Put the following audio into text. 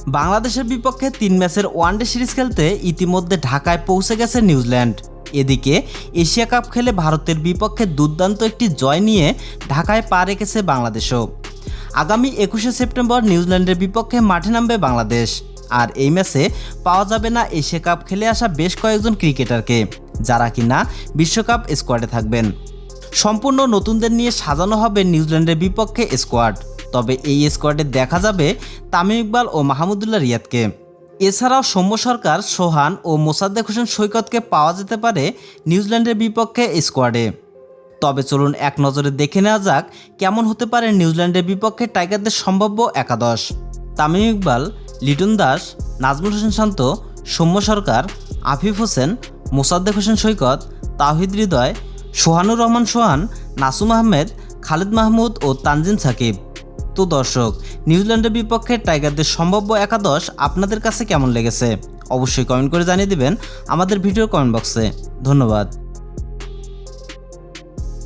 বাংলাদেশের বিপক্ষে 3 ম্যাচের ওয়ানডে সিরিজ খেলতে ইতিমধ্যে ঢাকায় পৌঁছে গেছে নিউজিল্যান্ড। এদিকে এশিয়া কাপ খেলে ভারতের বিপক্ষে দুর্দান্ত একটি জয় নিয়ে ঢাকায় পা রেখেছে বাংলাদেশও। আগামী 21শে সেপ্টেম্বর নিউজিল্যান্ডের বিপক্ষে মাঠে নামবে বাংলাদেশ। আর এই ম্যাচে পাওয়া যাবে না এশিয়া কাপ খেলে আসা বেশ কয়েকজন ক্রিকেটারকে, যারা কিনা বিশ্বকাপ স্কোয়াডে থাকবেন। সম্পূর্ণ নতুনদের নিয়ে সাজানো হবে নিউজিল্যান্ডের বিপক্ষে স্কোয়াড। তবে এই স্কোয়াডে দেখা যাবে তামিম ইকবাল ও মাহমুদুল্লাহ রিয়াদকে। এছাড়াও সৌম্য সরকার, সোহান ও মোসাদ্দেক হোসেন সৈকতকে পাওয়া যেতে পারে নিউজিল্যান্ডের বিপক্ষে স্কোয়াডে। তবে চলুন এক নজরে দেখে নেওয়া যাক কেমন হতে পারে নিউজিল্যান্ডের বিপক্ষে টাইগারদের সম্ভাব্য একাদশ। তামিম ইকবাল, লিটন দাস, নাজমুল হোসেন শান্ত, সৌম্য সরকার, আফিফ হোসেন, মোসাদ্দেক হোসেন সৈকত, তাওহিদ হৃদয়, সোহানুর রহমান সোহান, নাসুম আহমেদ, খালিদ মাহমুদ ও তানজিম সাকিব। তো দর্শক, নিউজিল্যান্ডের বিপক্ষে টাইগারদের সম্ভাব্য একাদশ আপনাদের কাছে কেমন লেগেছে অবশ্যই কমেন্ট করে জানিয়ে দিবেন আমাদের ভিডিওর কমেন্ট বক্সে। ধন্যবাদ।